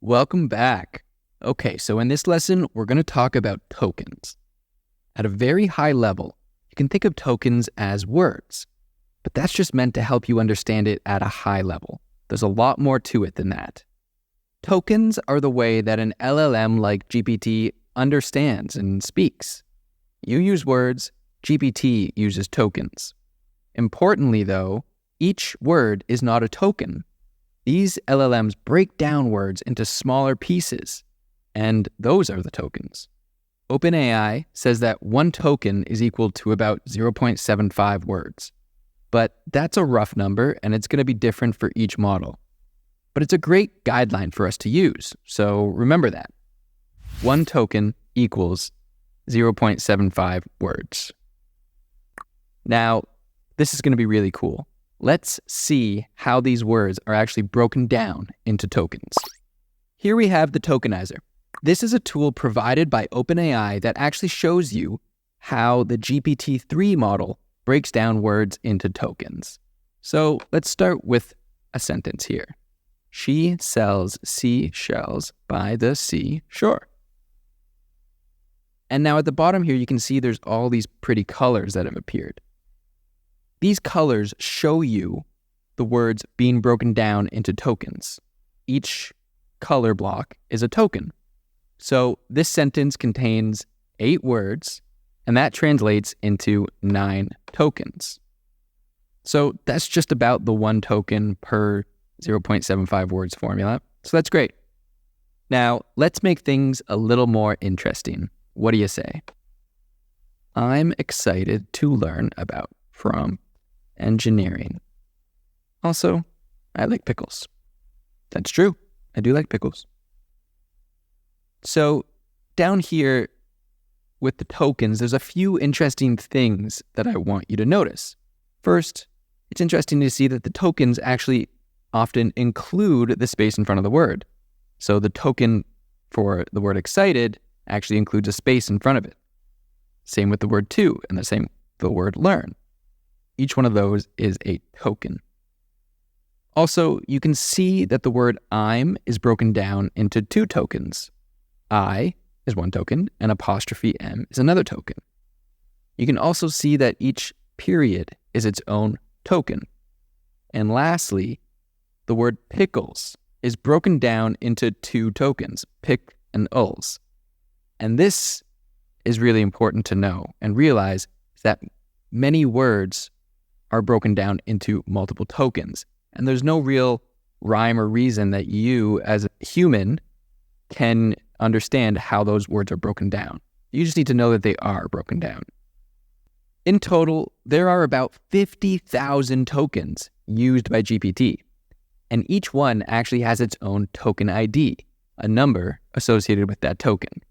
Welcome back. Okay, so in this lesson, we're going to talk about tokens. At a very high level, you can think of tokens as words, but that's just meant to help you understand it at a high level. There's a lot more to it than that. Tokens are the way that an LLM like GPT understands and speaks. You use words, GPT uses tokens. Importantly, though, each word is not a token. These LLMs break down words into smaller pieces, and those are the tokens. OpenAI says that one token is equal to about 0.75 words. But that's a rough number, and it's going to be different for each model. But it's a great guideline for us to use, so remember that. One token equals 0.75 words. Now, this is going to be really cool. Let's see how these words are actually broken down into tokens. Here we have the tokenizer. This is a tool provided by OpenAI that actually shows you how the GPT-3 model breaks down words into tokens. So let's start with a sentence here. She sells seashells by the seashore. And now at the bottom here, you can see there's all these pretty colors that have appeared. These colors show you the words being broken down into tokens. Each color block is a token. So this sentence contains 8 words, and that translates into 9 tokens. So that's just about the 1 token per 0.75 words formula. So that's great. Now, let's make things a little more interesting. What do you say? I'm excited to learn about prompt engineering. Also, I like pickles. That's true. I do like pickles. So down here with the tokens, there's a few interesting things that I want you to notice. First, it's interesting to see that the tokens actually often include the space in front of the word. So the token for the word excited actually includes a space in front of it. Same with the word to, and the same the word learn. Each one of those is a token. Also, you can see that the word I'm is broken down into 2 tokens. I is 1 token, and apostrophe M is another token. You can also see that each period is its own token. And lastly, the word pickles is broken down into 2 tokens, pick and ulls. And this is really important to know and realize that many words are broken down into multiple tokens. And there's no real rhyme or reason that you, as a human, can understand how those words are broken down. You just need to know that they are broken down. In total, there are about 50,000 tokens used by GPT, and each one actually has its own token ID, a number associated with that token.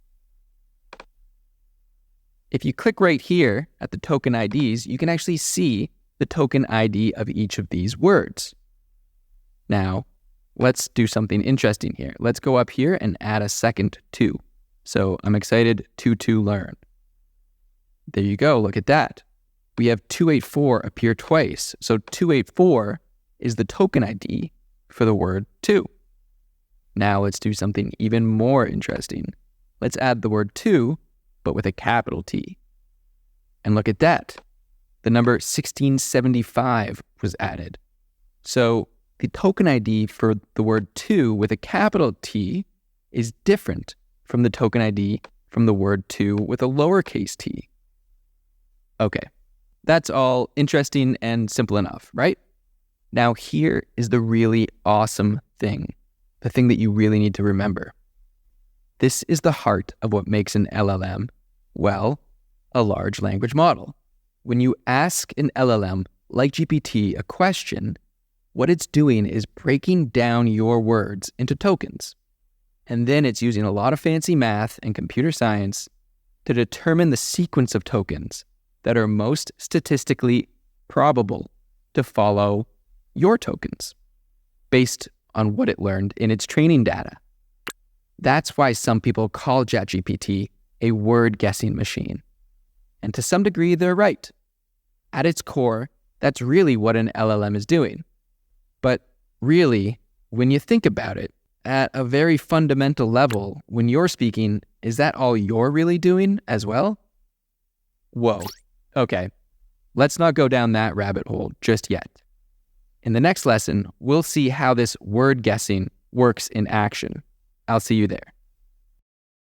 If you click right here at the token IDs, you can actually see the token ID of each of these words. Now, let's do something interesting here. Let's go up here and add a second to. So I'm excited to learn. There you go, look at that. We have 284 appear twice. So 284 is the token ID for the word to. Now let's do something even more interesting. Let's add the word to, but with a capital T. And look at that. The number 1675 was added. So the token ID for the word to with a capital T is different from the token ID from the word to with a lowercase t. Okay, that's all interesting and simple enough, right? Now here is the really awesome thing, the thing that you really need to remember. This is the heart of what makes an LLM, well, a large language model. When you ask an LLM like GPT a question, what it's doing is breaking down your words into tokens. And then it's using a lot of fancy math and computer science to determine the sequence of tokens that are most statistically probable to follow your tokens based on what it learned in its training data. That's why some people call ChatGPT a word guessing machine. And to some degree, they're right. At its core, that's really what an LLM is doing. But really, when you think about it, at a very fundamental level, when you're speaking, is that all you're really doing as well? Whoa. Okay. Let's not go down that rabbit hole just yet. In the next lesson, we'll see how this word guessing works in action. I'll see you there.